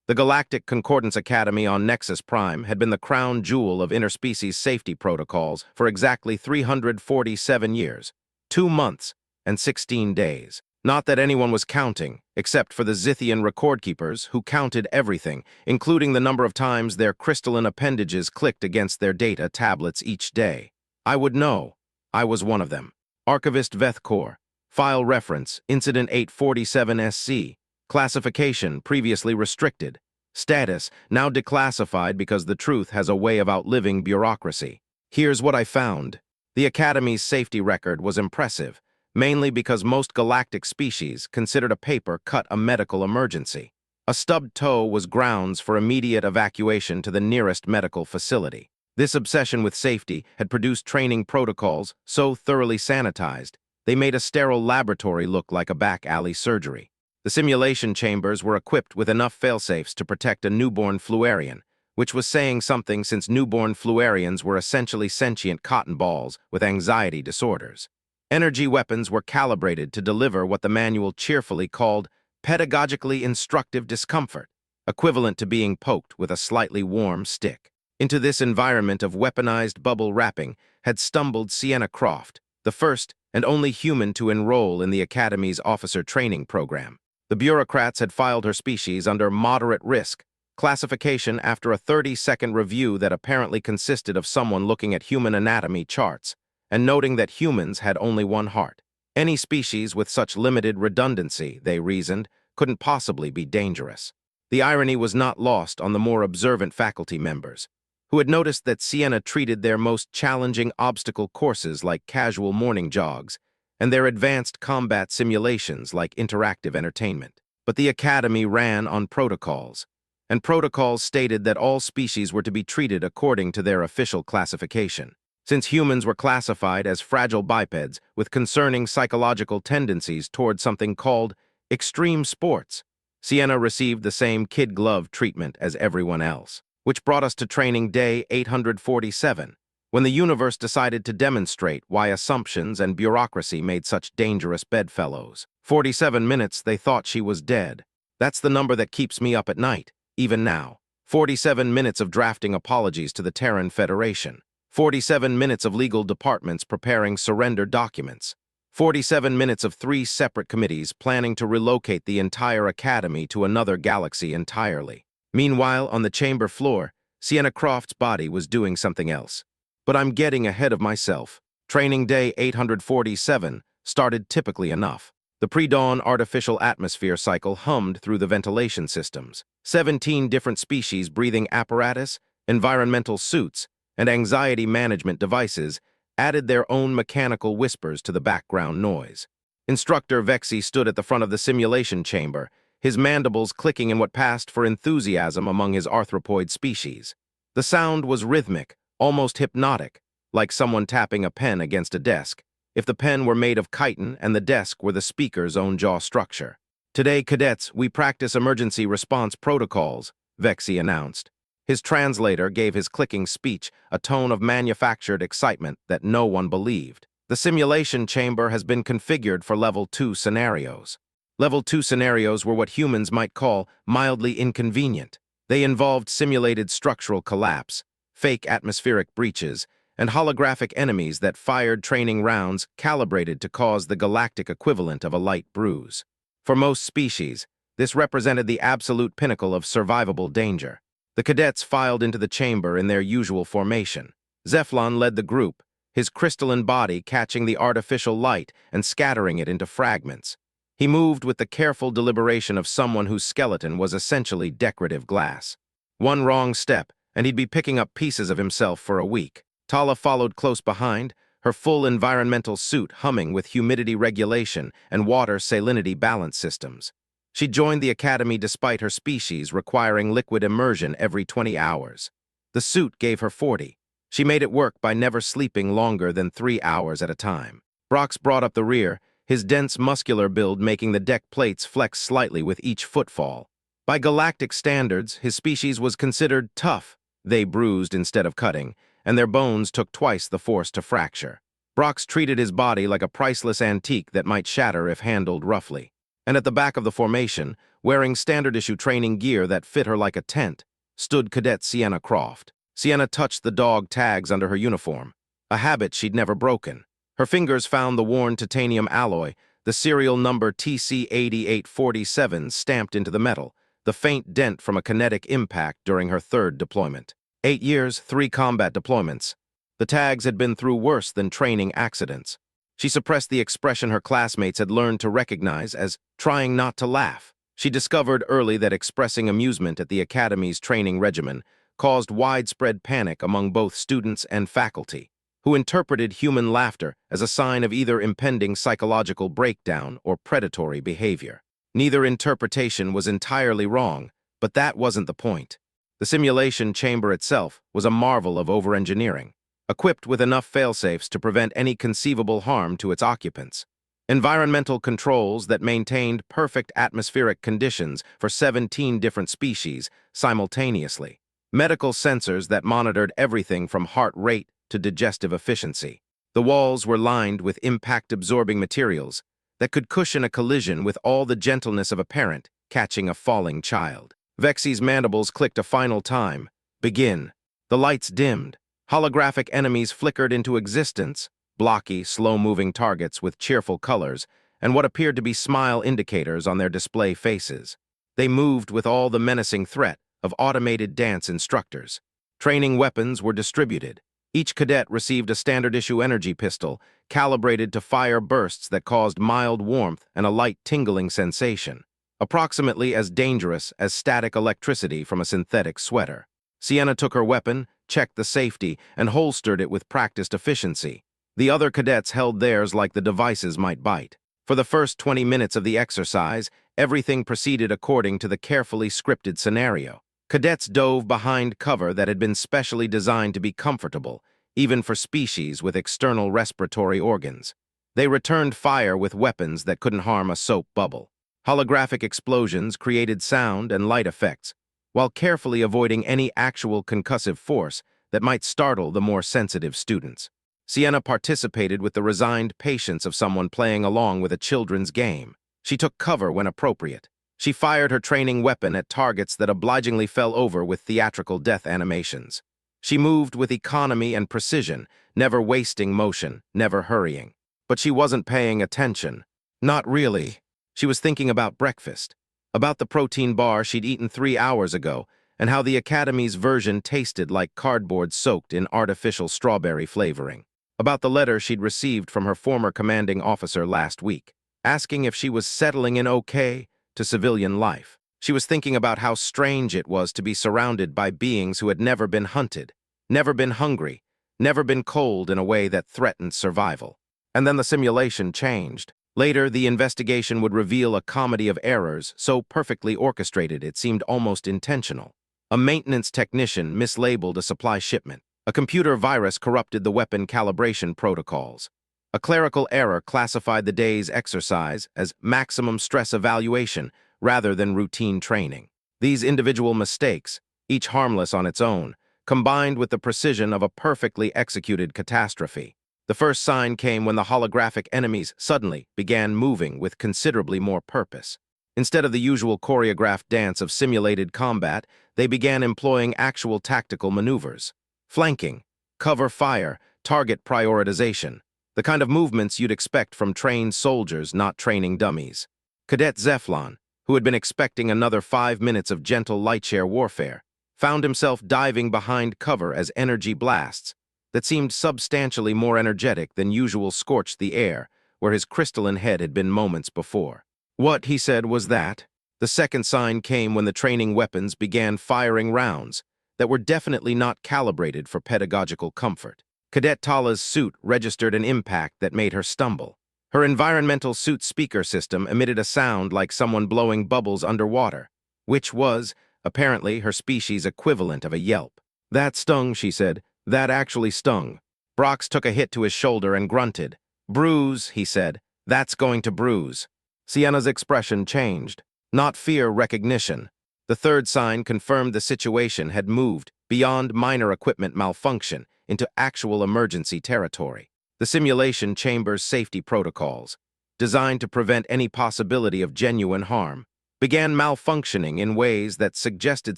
The Galactic Concordance Academy on Nexus Prime had been the crown jewel of interspecies safety protocols for exactly 347 years, 2 months, and 16 days. Not that anyone was counting, except for the Zithian record-keepers who counted everything, including the number of times their crystalline appendages clicked against their data tablets each day. I would know. I was one of them. Archivist Vethkor. File reference, Incident 847SC. Classification, previously restricted. Status, now declassified because the truth has a way of outliving bureaucracy. Here's what I found. The Academy's safety record was impressive, mainly because most galactic species considered a paper cut a medical emergency. A stubbed toe was grounds for immediate evacuation to the nearest medical facility. This obsession with safety had produced training protocols so thoroughly sanitized, they made a sterile laboratory look like a back alley surgery. The simulation chambers were equipped with enough failsafes to protect a newborn Fluarian, which was saying something since newborn Fluarians were essentially sentient cotton balls with anxiety disorders. Energy weapons were calibrated to deliver what the manual cheerfully called pedagogically instructive discomfort, equivalent to being poked with a slightly warm stick. Into this environment of weaponized bubble wrapping had stumbled Sienna Croft, the first and only human to enroll in the Academy's officer training program. The bureaucrats had filed her species under moderate risk, classification after a 30-second review that apparently consisted of someone looking at human anatomy charts and noting that humans had only one heart. Any species with such limited redundancy, they reasoned, couldn't possibly be dangerous. The irony was not lost on the more observant faculty members, who had noticed that Sienna treated their most challenging obstacle courses like casual morning jogs, and their advanced combat simulations like interactive entertainment. But the Academy ran on protocols, and protocols stated that all species were to be treated according to their official classification. Since humans were classified as fragile bipeds with concerning psychological tendencies toward something called extreme sports, Sienna received the same kid-glove treatment as everyone else. Which brought us to training day 847, when the universe decided to demonstrate why assumptions and bureaucracy made such dangerous bedfellows. 47 minutes they thought she was dead. That's the number that keeps me up at night, even now. 47 minutes of drafting apologies to the Terran Federation. 47 minutes of legal departments preparing surrender documents. 47 minutes of 3 separate committees planning to relocate the entire Academy to another galaxy entirely. Meanwhile, on the chamber floor, Sienna Croft's body was doing something else. But I'm getting ahead of myself. Training day 847 started typically enough. The pre-dawn artificial atmosphere cycle hummed through the ventilation systems. 17 different species breathing apparatus, environmental suits, and anxiety management devices added their own mechanical whispers to the background noise. Instructor Vexi stood at the front of the simulation chamber, his mandibles clicking in what passed for enthusiasm among his arthropoid species. The sound was rhythmic, almost hypnotic, like someone tapping a pen against a desk, if the pen were made of chitin and the desk were the speaker's own jaw structure. Today, cadets, we practice emergency response protocols, Vexi announced. His translator gave his clicking speech a tone of manufactured excitement that no one believed. The simulation chamber has been configured for Level 2 scenarios. Level 2 scenarios were what humans might call mildly inconvenient. They involved simulated structural collapse, fake atmospheric breaches, and holographic enemies that fired training rounds calibrated to cause the galactic equivalent of a light bruise. For most species, this represented the absolute pinnacle of survivable danger. The cadets filed into the chamber in their usual formation. Zephlon led the group, his crystalline body catching the artificial light and scattering it into fragments. He moved with the careful deliberation of someone whose skeleton was essentially decorative glass. One wrong step, and he'd be picking up pieces of himself for a week. Tala followed close behind, her full environmental suit humming with humidity regulation and water salinity balance systems. She joined the Academy despite her species requiring liquid immersion every 20 hours. The suit gave her 40. She made it work by never sleeping longer than 3 hours at a time. Brox brought up the rear, his dense muscular build making the deck plates flex slightly with each footfall. By galactic standards, his species was considered tough. They bruised instead of cutting, and their bones took twice the force to fracture. Brox treated his body like a priceless antique that might shatter if handled roughly. And at the back of the formation, wearing standard-issue training gear that fit her like a tent, stood Cadet Sienna Croft. Sienna touched the dog tags under her uniform, a habit she'd never broken. Her fingers found the worn titanium alloy, the serial number TC8847 stamped into the metal, the faint dent from a kinetic impact during her third deployment. 8 years, 3 combat deployments. The tags had been through worse than training accidents. She suppressed the expression her classmates had learned to recognize as trying not to laugh. She discovered early that expressing amusement at the Academy's training regimen caused widespread panic among both students and faculty, who interpreted human laughter as a sign of either impending psychological breakdown or predatory behavior. Neither interpretation was entirely wrong, but that wasn't the point. The simulation chamber itself was a marvel of over-engineering, equipped with enough failsafes to prevent any conceivable harm to its occupants. Environmental controls that maintained perfect atmospheric conditions for 17 different species simultaneously. Medical sensors that monitored everything from heart rate to digestive efficiency. The walls were lined with impact-absorbing materials that could cushion a collision with all the gentleness of a parent catching a falling child. Vexy's mandibles clicked a final time. Begin. The lights dimmed. Holographic enemies flickered into existence, blocky, slow-moving targets with cheerful colors and what appeared to be smile indicators on their display faces. They moved with all the menacing threat of automated dance instructors. Training weapons were distributed. Each cadet received a standard-issue energy pistol, calibrated to fire bursts that caused mild warmth and a light tingling sensation, approximately as dangerous as static electricity from a synthetic sweater. Sienna took her weapon, checked the safety, and holstered it with practiced efficiency. The other cadets held theirs like the devices might bite. For the first 20 minutes of the exercise, everything proceeded according to the carefully scripted scenario. Cadets dove behind cover that had been specially designed to be comfortable, even for species with external respiratory organs. They returned fire with weapons that couldn't harm a soap bubble. Holographic explosions created sound and light effects, while carefully avoiding any actual concussive force that might startle the more sensitive students. Sienna participated with the resigned patience of someone playing along with a children's game. She took cover when appropriate. She fired her training weapon at targets that obligingly fell over with theatrical death animations. She moved with economy and precision, never wasting motion, never hurrying. But she wasn't paying attention. Not really. She was thinking about breakfast, about the protein bar she'd eaten 3 hours ago, and how the Academy's version tasted like cardboard soaked in artificial strawberry flavoring. About the letter she'd received from her former commanding officer last week, asking if she was settling in okay to civilian life. She was thinking about how strange it was to be surrounded by beings who had never been hunted, never been hungry, never been cold in a way that threatened survival. And then the simulation changed. Later, the investigation would reveal a comedy of errors so perfectly orchestrated it seemed almost intentional. A maintenance technician mislabeled a supply shipment. A computer virus corrupted the weapon calibration protocols. A clerical error classified the day's exercise as maximum stress evaluation rather than routine training. These individual mistakes, each harmless on its own, combined with the precision of a perfectly executed catastrophe. The first sign came when the holographic enemies suddenly began moving with considerably more purpose. Instead of the usual choreographed dance of simulated combat, they began employing actual tactical maneuvers. Flanking, cover fire, target prioritization, the kind of movements you'd expect from trained soldiers not training dummies. Cadet Zeflon, who had been expecting another 5 minutes of gentle lightshare warfare, found himself diving behind cover as energy blasts that seemed substantially more energetic than usual scorched the air where his crystalline head had been moments before. What, he said, was that? The second sign came when the training weapons began firing rounds that were definitely not calibrated for pedagogical comfort. Cadet Tala's suit registered an impact that made her stumble. Her environmental suit speaker system emitted a sound like someone blowing bubbles underwater, which was, apparently, her species' equivalent of a yelp. That stung, she said. That actually stung. Brox took a hit to his shoulder and grunted. Bruise, he said. That's going to bruise. Sienna's expression changed. Not fear, recognition. The third sign confirmed the situation had moved beyond minor equipment malfunction into actual emergency territory. The simulation chamber's safety protocols. designed to prevent any possibility of genuine harm, began malfunctioning in ways that suggested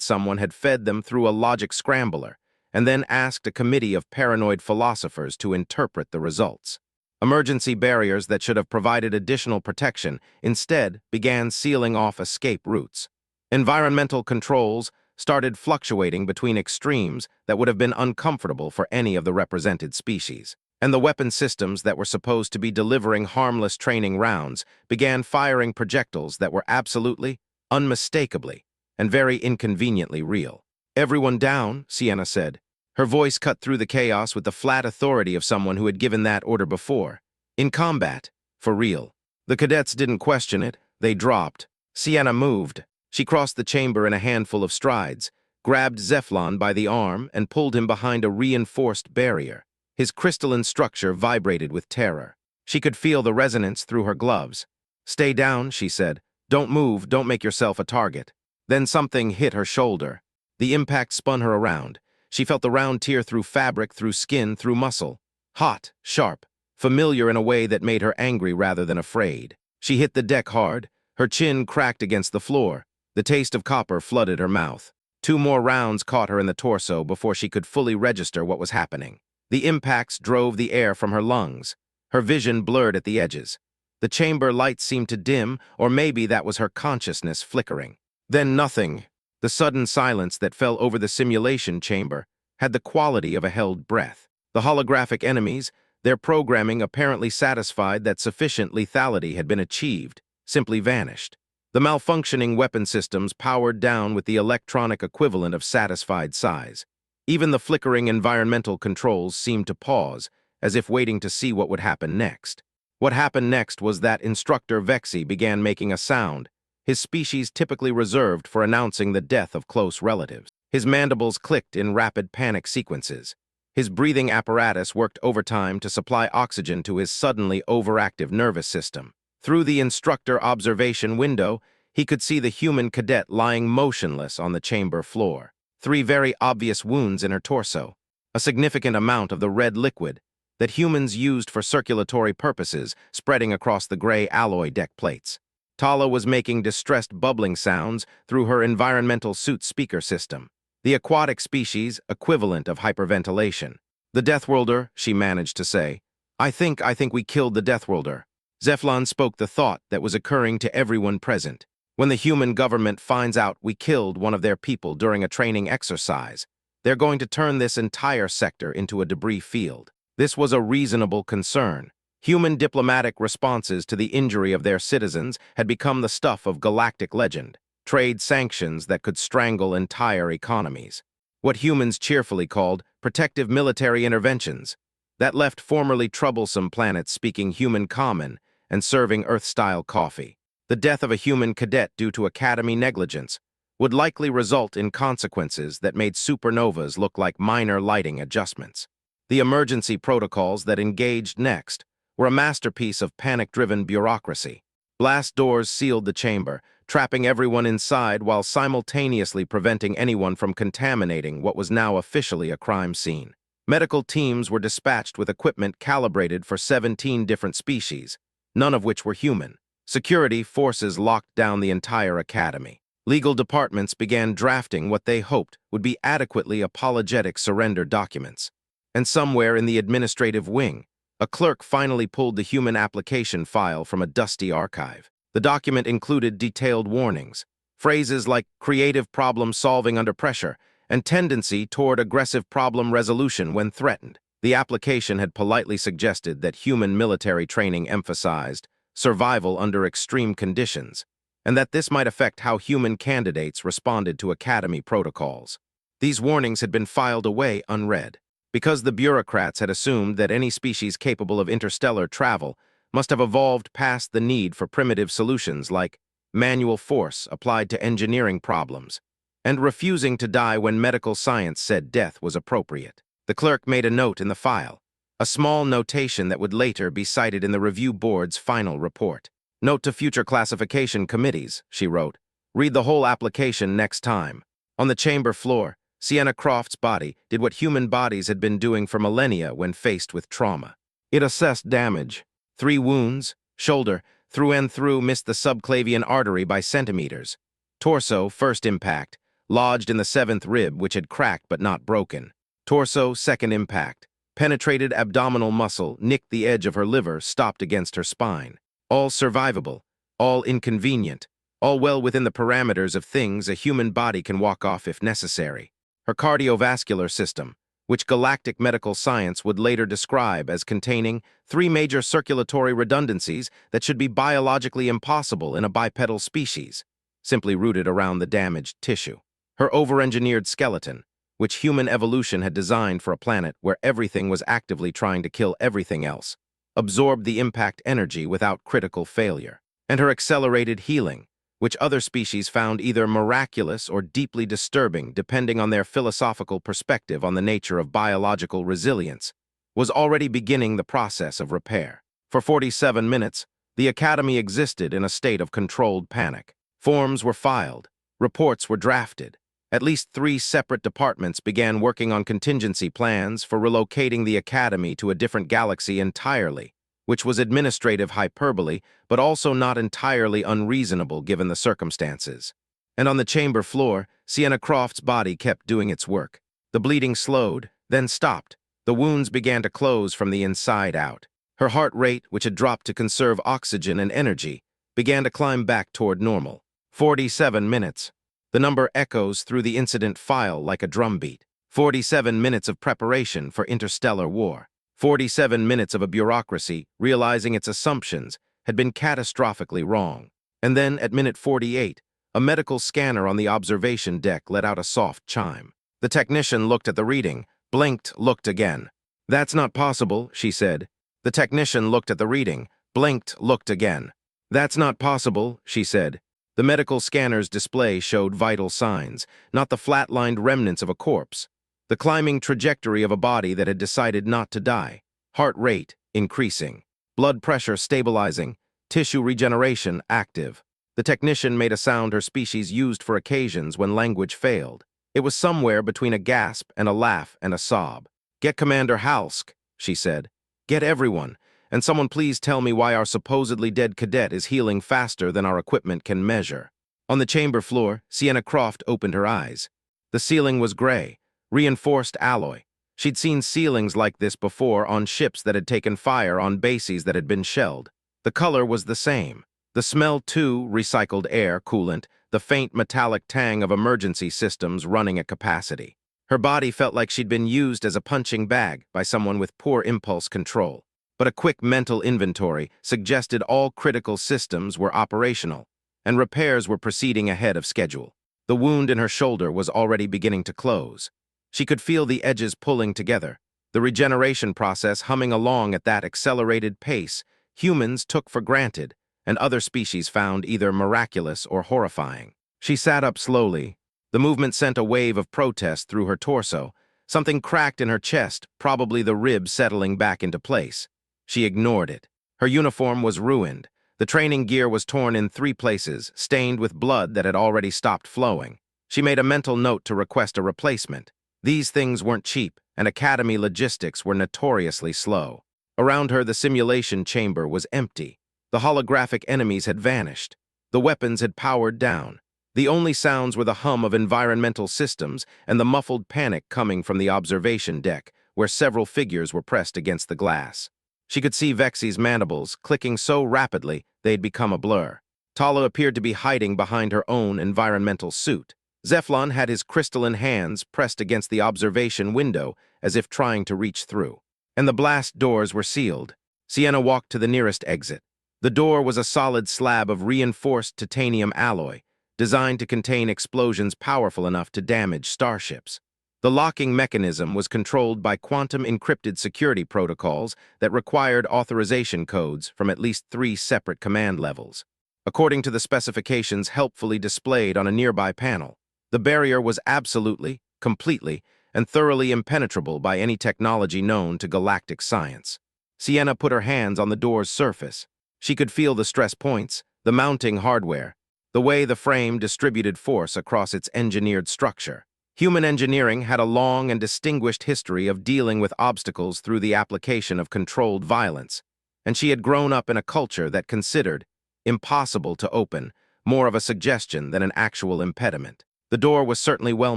someone had fed them through a logic scrambler and then asked a committee of paranoid philosophers to interpret the results. Emergency barriers that should have provided additional protection instead began sealing off escape routes. Environmental controls started fluctuating between extremes that would have been uncomfortable for any of the represented species. And the weapon systems that were supposed to be delivering harmless training rounds began firing projectiles that were absolutely, unmistakably, and very inconveniently real. "Everyone down," Sienna said. Her voice cut through the chaos with the flat authority of someone who had given that order before. "In combat, for real." The cadets didn't question it, they dropped. Sienna moved. She crossed the chamber in a handful of strides, grabbed Zeflon by the arm, and pulled him behind a reinforced barrier. His crystalline structure vibrated with terror. She could feel the resonance through her gloves. "Stay down," she said. "Don't move, don't make yourself a target." Then something hit her shoulder. The impact spun her around. She felt the round tear through fabric, through skin, through muscle. Hot, sharp, familiar in a way that made her angry rather than afraid. She hit the deck hard. Her chin cracked against the floor. The taste of copper flooded her mouth. 2 more rounds caught her in the torso before she could fully register what was happening. The impacts drove the air from her lungs. Her vision blurred at the edges. The chamber lights seemed to dim, or maybe that was her consciousness flickering. Then nothing. The sudden silence that fell over the simulation chamber had the quality of a held breath. The holographic enemies, their programming apparently satisfied that sufficient lethality had been achieved, simply vanished. The malfunctioning weapon systems powered down with the electronic equivalent of satisfied size. Even the flickering environmental controls seemed to pause, as if waiting to see what would happen next. What happened next was that Instructor Vexi began making a sound, his species typically reserved for announcing the death of close relatives. His mandibles clicked in rapid panic sequences. His breathing apparatus worked overtime to supply oxygen to his suddenly overactive nervous system. Through the instructor observation window, he could see the human cadet lying motionless on the chamber floor. 3 very obvious wounds in her torso, a significant amount of the red liquid that humans used for circulatory purposes spreading across the gray alloy deck plates. Tala was making distressed bubbling sounds through her environmental suit speaker system, the aquatic species equivalent of hyperventilation. "The Deathworlder," she managed to say. I think we killed the Deathworlder." Zeflon spoke the thought that was occurring to everyone present. "When the human government finds out we killed one of their people during a training exercise, they're going to turn this entire sector into a debris field." This was a reasonable concern. Human diplomatic responses to the injury of their citizens had become the stuff of galactic legend, trade sanctions that could strangle entire economies. What humans cheerfully called protective military interventions, that left formerly troublesome planets speaking human common and serving Earth-style coffee. The death of a human cadet due to Academy negligence would likely result in consequences that made supernovas look like minor lighting adjustments. The emergency protocols that engaged next were a masterpiece of panic-driven bureaucracy. Blast doors sealed the chamber, trapping everyone inside while simultaneously preventing anyone from contaminating what was now officially a crime scene. Medical teams were dispatched with equipment calibrated for 17 different species, none of which were human. Security forces locked down the entire academy. Legal departments began drafting what they hoped would be adequately apologetic surrender documents. And somewhere in the administrative wing, a clerk finally pulled the human application file from a dusty archive. The document included detailed warnings, phrases like creative problem solving under pressure and tendency toward aggressive problem resolution when threatened. The application had politely suggested that human military training emphasized survival under extreme conditions, and that this might affect how human candidates responded to academy protocols. These warnings had been filed away unread, because the bureaucrats had assumed that any species capable of interstellar travel must have evolved past the need for primitive solutions like manual force applied to engineering problems, and refusing to die when medical science said death was appropriate. The clerk made a note in the file, a small notation that would later be cited in the review board's final report. "Note to future classification committees," she wrote. "Read the whole application next time." On the chamber floor, Sienna Croft's body did what human bodies had been doing for millennia when faced with trauma. It assessed damage. 3 wounds, Shoulder, through and through, missed the subclavian artery by centimeters. Torso, first impact, lodged in the seventh rib, which had cracked but not broken. Torso, second impact, penetrated abdominal muscle, nicked the edge of her liver, stopped against her spine. All survivable, all inconvenient, all well within the parameters of things a human body can walk off if necessary. Her cardiovascular system, which galactic medical science would later describe as containing 3 major circulatory redundancies that should be biologically impossible in a bipedal species, simply rooted around the damaged tissue. Her over-engineered skeleton, which human evolution had designed for a planet where everything was actively trying to kill everything else, absorbed the impact energy without critical failure. And her accelerated healing, which other species found either miraculous or deeply disturbing depending on their philosophical perspective on the nature of biological resilience, was already beginning the process of repair. For 47 minutes, the Academy existed in a state of controlled panic. Forms were filed, reports were drafted. At least 3 separate departments began working on contingency plans for relocating the Academy to a different galaxy entirely, which was administrative hyperbole, but also not entirely unreasonable given the circumstances. And on the chamber floor, Sienna Croft's body kept doing its work. The bleeding slowed, then stopped. The wounds began to close from the inside out. Her heart rate, which had dropped to conserve oxygen and energy, began to climb back toward normal. 47 minutes. The number echoes through the incident file like a drumbeat. 47 minutes of preparation for interstellar war. 47 minutes of a bureaucracy realizing its assumptions had been catastrophically wrong. And then, at minute 48, a medical scanner on the observation deck let out a soft chime. The technician looked at the reading, blinked, looked again. "That's not possible," she said. The technician looked at the reading, blinked, looked again. "That's not possible," she said. The medical scanner's display showed vital signs, not the flat-lined remnants of a corpse. The climbing trajectory of a body that had decided not to die. Heart rate increasing. Blood pressure stabilizing. Tissue regeneration active. The technician made a sound her species used for occasions when language failed. It was somewhere between a gasp and a laugh and a sob. "Get Commander Halsk," she said. "Get everyone. And someone please tell me why our supposedly dead cadet is healing faster than our equipment can measure." On the chamber floor, Sienna Croft opened her eyes. The ceiling was gray, reinforced alloy. She'd seen ceilings like this before on ships that had taken fire on bases that had been shelled. The color was the same. The smell, too, recycled air, coolant, the faint metallic tang of emergency systems running at capacity. Her body felt like she'd been used as a punching bag by someone with poor impulse control. But a quick mental inventory suggested all critical systems were operational, and repairs were proceeding ahead of schedule. The wound in her shoulder was already beginning to close. She could feel the edges pulling together, the regeneration process humming along at that accelerated pace humans took for granted, and other species found either miraculous or horrifying. She sat up slowly. The movement sent a wave of protest through her torso. Something cracked in her chest, probably the rib settling back into place. She ignored it. Her uniform was ruined. The training gear was torn in 3 places, stained with blood that had already stopped flowing. She made a mental note to request a replacement. These things weren't cheap, and Academy logistics were notoriously slow. Around her, the simulation chamber was empty. The holographic enemies had vanished. The weapons had powered down. The only sounds were the hum of environmental systems and the muffled panic coming from the observation deck, where several figures were pressed against the glass. She could see Vexi's mandibles clicking so rapidly they'd become a blur. Tala appeared to be hiding behind her own environmental suit. Zephlon had his crystalline hands pressed against the observation window as if trying to reach through. And the blast doors were sealed. Sienna walked to the nearest exit. The door was a solid slab of reinforced titanium alloy, designed to contain explosions powerful enough to damage starships. The locking mechanism was controlled by quantum-encrypted security protocols that required authorization codes from at least 3 separate command levels. According to the specifications helpfully displayed on a nearby panel, the barrier was absolutely, completely, and thoroughly impenetrable by any technology known to galactic science. Sienna put her hands on the door's surface. She could feel the stress points, the mounting hardware, the way the frame distributed force across its engineered structure. Human engineering had a long and distinguished history of dealing with obstacles through the application of controlled violence, and she had grown up in a culture that considered impossible to open more of a suggestion than an actual impediment. The door was certainly well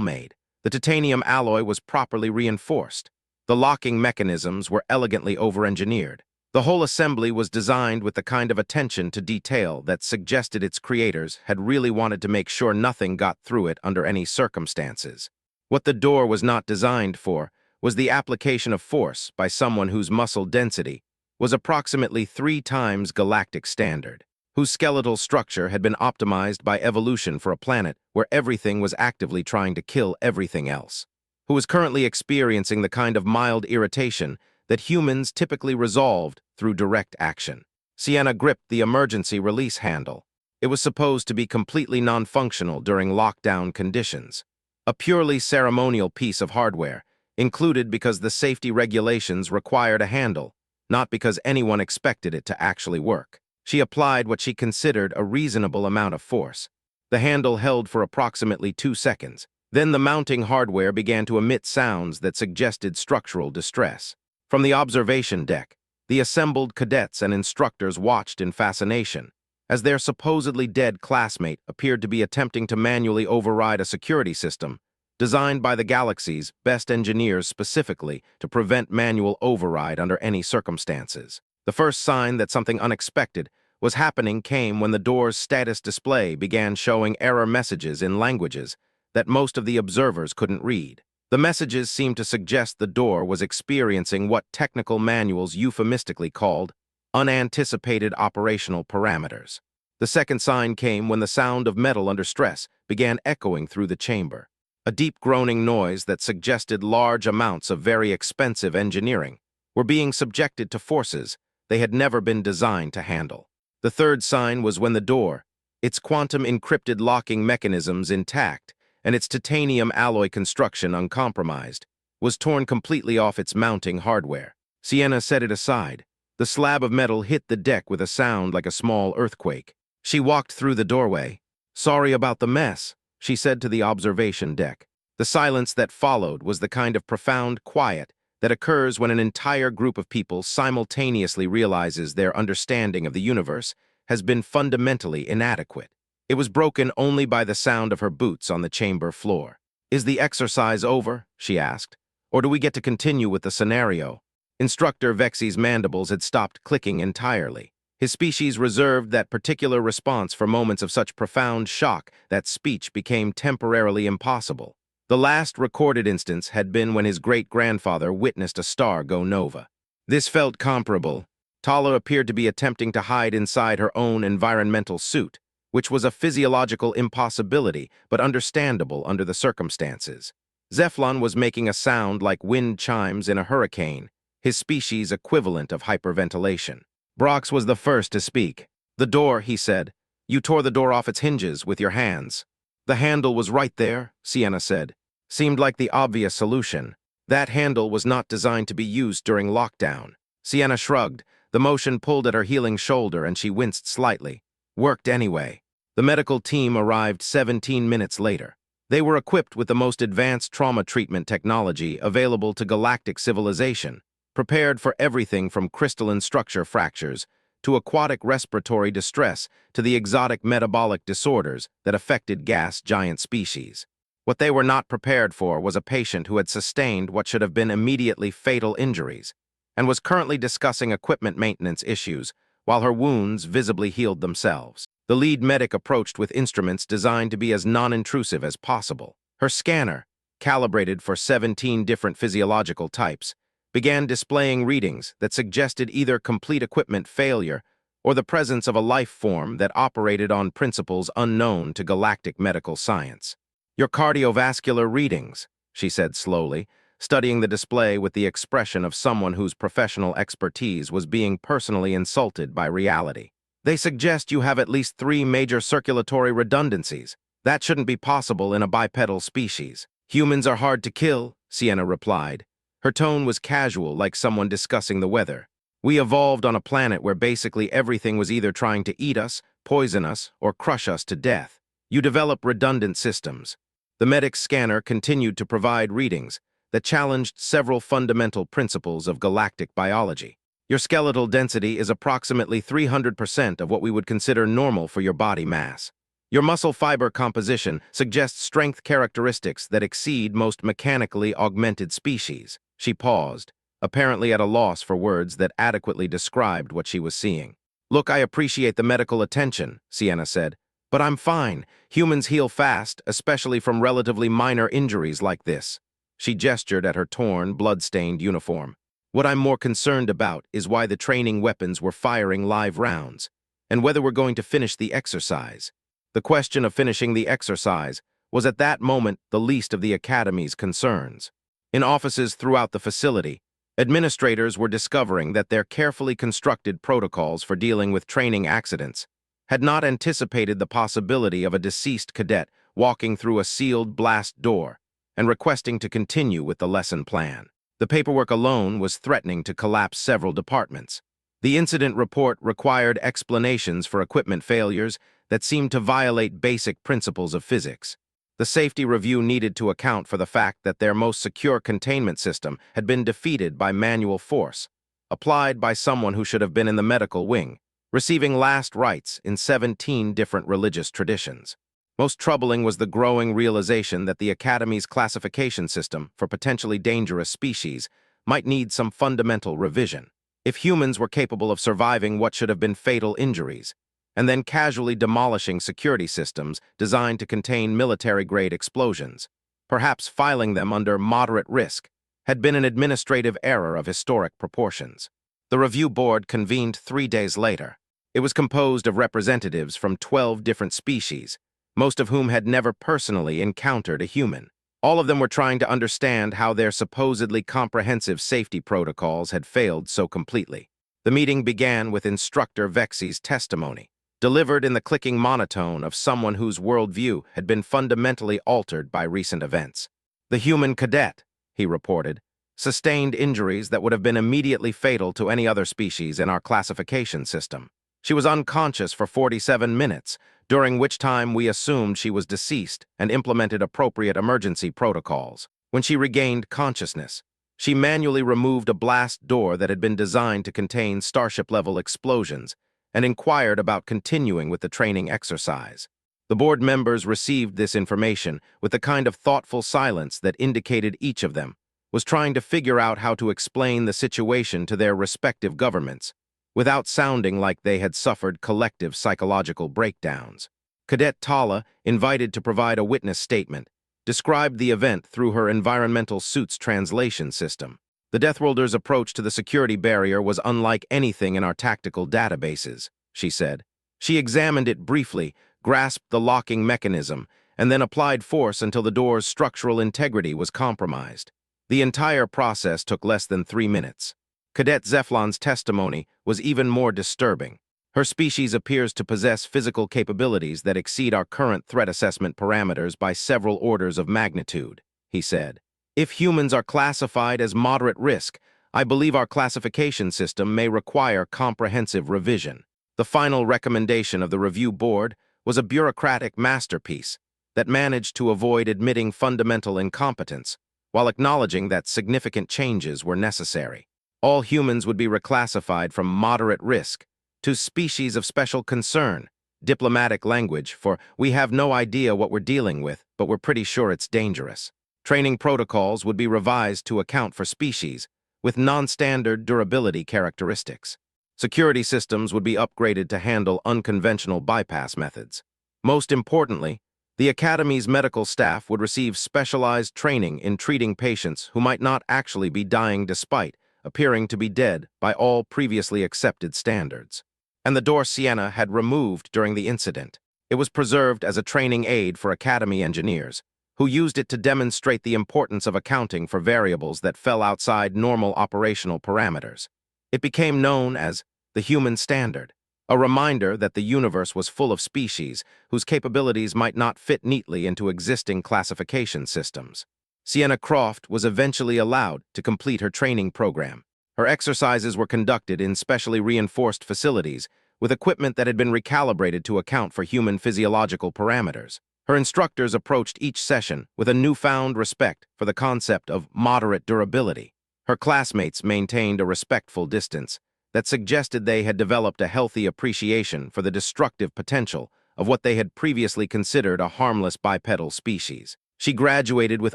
made. The titanium alloy was properly reinforced. The locking mechanisms were elegantly over-engineered. The whole assembly was designed with the kind of attention to detail that suggested its creators had really wanted to make sure nothing got through it under any circumstances. What the door was not designed for was the application of force by someone whose muscle density was approximately 3 times galactic standard, whose skeletal structure had been optimized by evolution for a planet where everything was actively trying to kill everything else, who was currently experiencing the kind of mild irritation that humans typically resolved through direct action. Sienna gripped the emergency release handle. It was supposed to be completely non-functional during lockdown conditions. A purely ceremonial piece of hardware, included because the safety regulations required a handle, not because anyone expected it to actually work. She applied what she considered a reasonable amount of force. The handle held for approximately 2 seconds. Then the mounting hardware began to emit sounds that suggested structural distress. From the observation deck, the assembled cadets and instructors watched in fascination as their supposedly dead classmate appeared to be attempting to manually override a security system designed by the galaxy's best engineers specifically to prevent manual override under any circumstances. The first sign that something unexpected was happening came when the door's status display began showing error messages in languages that most of the observers couldn't read. The messages seemed to suggest the door was experiencing what technical manuals euphemistically called unanticipated operational parameters. The second sign came when the sound of metal under stress began echoing through the chamber, a deep groaning noise that suggested large amounts of very expensive engineering were being subjected to forces they had never been designed to handle. The third sign was when the door, its quantum-encrypted locking mechanisms intact and its titanium alloy construction uncompromised, was torn completely off its mounting hardware. Sienna set it aside. The slab of metal hit the deck with a sound like a small earthquake. She walked through the doorway. "Sorry about the mess," she said to the observation deck. The silence that followed was the kind of profound quiet that occurs when an entire group of people simultaneously realizes their understanding of the universe has been fundamentally inadequate. It was broken only by the sound of her boots on the chamber floor. "Is the exercise over?" she asked. "Or do we get to continue with the scenario?" Instructor Vexy's mandibles had stopped clicking entirely. His species reserved that particular response for moments of such profound shock that speech became temporarily impossible. The last recorded instance had been when his great-grandfather witnessed a star go nova. This felt comparable. Tala appeared to be attempting to hide inside her own environmental suit, which was a physiological impossibility but understandable under the circumstances. Zephlon was making a sound like wind chimes in a hurricane, his species' equivalent of hyperventilation. Brox was the first to speak. "The door," he said. "You tore the door off its hinges with your hands." "The handle was right there," Sienna said. Seemed like the obvious solution. That handle was not designed to be used during lockdown. Sienna shrugged. The motion pulled at her healing shoulder and she winced slightly. Worked anyway. The medical team arrived 17 minutes later. They were equipped with the most advanced trauma treatment technology available to galactic civilization, prepared for everything from crystalline structure fractures to aquatic respiratory distress to the exotic metabolic disorders that affected gas giant species. What they were not prepared for was a patient who had sustained what should have been immediately fatal injuries and was currently discussing equipment maintenance issues while her wounds visibly healed themselves. The lead medic approached with instruments designed to be as non-intrusive as possible. Her scanner, calibrated for 17 different physiological types, began displaying readings that suggested either complete equipment failure or the presence of a life form that operated on principles unknown to galactic medical science. "Your cardiovascular readings," she said slowly, studying the display with the expression of someone whose professional expertise was being personally insulted by reality. "They suggest you have at least 3 major circulatory redundancies. That shouldn't be possible in a bipedal species." "Humans are hard to kill," Sienna replied. Her tone was casual, like someone discussing the weather. "We evolved on a planet where basically everything was either trying to eat us, poison us, or crush us to death. You develop redundant systems." The medic's scanner continued to provide readings that challenged several fundamental principles of galactic biology. Your skeletal density is approximately 300% of what we would consider normal for your body mass. Your muscle fiber composition suggests strength characteristics that exceed most mechanically augmented species. She paused, apparently at a loss for words that adequately described what she was seeing. Look, I appreciate the medical attention, Sienna said, but I'm fine. Humans heal fast, especially from relatively minor injuries like this. She gestured at her torn, blood-stained uniform. What I'm more concerned about is why the training weapons were firing live rounds, and whether we're going to finish the exercise. The question of finishing the exercise was at that moment the least of the Academy's concerns. In offices throughout the facility, administrators were discovering that their carefully constructed protocols for dealing with training accidents had not anticipated the possibility of a deceased cadet walking through a sealed blast door and requesting to continue with the lesson plan. The paperwork alone was threatening to collapse several departments. The incident report required explanations for equipment failures that seemed to violate basic principles of physics. The safety review needed to account for the fact that their most secure containment system had been defeated by manual force, applied by someone who should have been in the medical wing, receiving last rites in 17 different religious traditions. Most troubling was the growing realization that the Academy's classification system for potentially dangerous species might need some fundamental revision. If humans were capable of surviving what should have been fatal injuries, and then casually demolishing security systems designed to contain military-grade explosions, perhaps filing them under moderate risk, had been an administrative error of historic proportions. The review board convened 3 days later. It was composed of representatives from 12 different species, most of whom had never personally encountered a human. All of them were trying to understand how their supposedly comprehensive safety protocols had failed so completely. The meeting began with Instructor Vexy's testimony, delivered in the clicking monotone of someone whose worldview had been fundamentally altered by recent events. The human cadet, he reported, sustained injuries that would have been immediately fatal to any other species in our classification system. She was unconscious for 47 minutes, during which time we assumed she was deceased and implemented appropriate emergency protocols. When she regained consciousness, she manually removed a blast door that had been designed to contain Starship-level explosions and inquired about continuing with the training exercise. The board members received this information with the kind of thoughtful silence that indicated each of them was trying to figure out how to explain the situation to their respective governments, without sounding like they had suffered collective psychological breakdowns. Cadet Tala, invited to provide a witness statement, described the event through her environmental suits translation system. The Deathworlders' approach to the security barrier was unlike anything in our tactical databases, she said. She examined it briefly, grasped the locking mechanism, and then applied force until the door's structural integrity was compromised. The entire process took less than 3 minutes. Cadet Zeflon's testimony was even more disturbing. Her species appears to possess physical capabilities that exceed our current threat assessment parameters by several orders of magnitude, he said. If humans are classified as moderate risk, I believe our classification system may require comprehensive revision. The final recommendation of the review board was a bureaucratic masterpiece that managed to avoid admitting fundamental incompetence while acknowledging that significant changes were necessary. All humans would be reclassified from moderate risk to species of special concern, diplomatic language for we have no idea what we're dealing with, but we're pretty sure it's dangerous. Training protocols would be revised to account for species with non-standard durability characteristics. Security systems would be upgraded to handle unconventional bypass methods. Most importantly, the Academy's medical staff would receive specialized training in treating patients who might not actually be dying despite appearing to be dead by all previously accepted standards. And the door Sienna had removed during the incident. It was preserved as a training aid for Academy engineers, who used it to demonstrate the importance of accounting for variables that fell outside normal operational parameters. It became known as the human standard, a reminder that the universe was full of species whose capabilities might not fit neatly into existing classification systems. Sienna Croft was eventually allowed to complete her training program. Her exercises were conducted in specially reinforced facilities with equipment that had been recalibrated to account for human physiological parameters. Her instructors approached each session with a newfound respect for the concept of moderate durability. Her classmates maintained a respectful distance, that suggested they had developed a healthy appreciation for the destructive potential of what they had previously considered a harmless bipedal species. She graduated with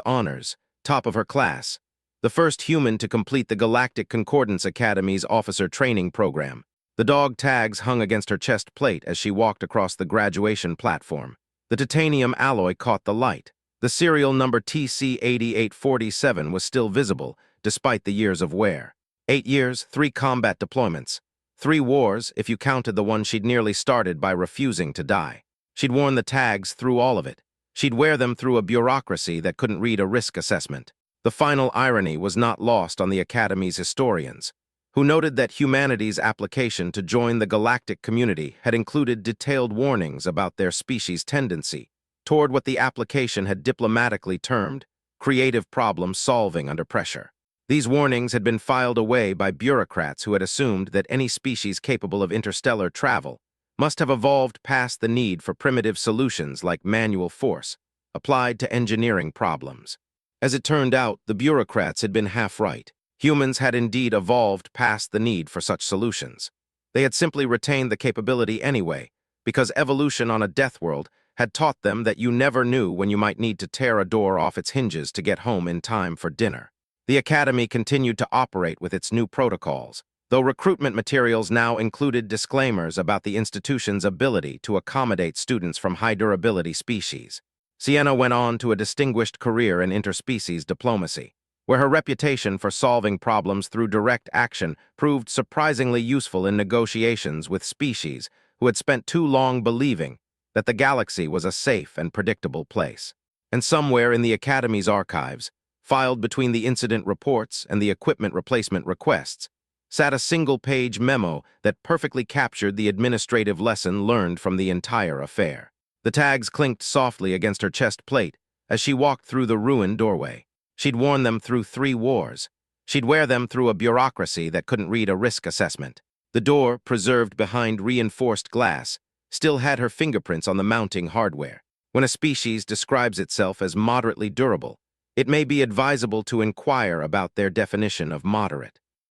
honors, top of her class, the first human to complete the Galactic Concordance Academy's officer training program. The dog tags hung against her chest plate as she walked across the graduation platform. The titanium alloy caught the light. The serial number TC-8847 was still visible, despite the years of wear. 8 years, 3 combat deployments. 3 wars, if you counted the one she'd nearly started by refusing to die. She'd worn the tags through all of it. She'd wear them through a bureaucracy that couldn't read a risk assessment. The final irony was not lost on the Academy's historians, who noted that humanity's application to join the galactic community had included detailed warnings about their species' tendency toward what the application had diplomatically termed creative problem solving under pressure. These warnings had been filed away by bureaucrats who had assumed that any species capable of interstellar travel must have evolved past the need for primitive solutions like manual force applied to engineering problems. As it turned out, the bureaucrats had been half right. Humans had indeed evolved past the need for such solutions. They had simply retained the capability anyway, because evolution on a Deathworld had taught them that you never knew when you might need to tear a door off its hinges to get home in time for dinner. The Academy continued to operate with its new protocols, though recruitment materials now included disclaimers about the institution's ability to accommodate students from high-durability species. Sienna went on to a distinguished career in interspecies diplomacy, where her reputation for solving problems through direct action proved surprisingly useful in negotiations with species who had spent too long believing that the galaxy was a safe and predictable place. And somewhere in the Academy's archives, filed between the incident reports and the equipment replacement requests, sat a single-page memo that perfectly captured the administrative lesson learned from the entire affair. The tags clinked softly against her chest plate as she walked through the ruined doorway. She'd worn them through 3 wars. She'd wear them through a bureaucracy that couldn't read a risk assessment. The door, preserved behind reinforced glass, still had her fingerprints on the mounting hardware. When a species describes itself as moderately durable, it may be advisable to inquire about their definition of moderate.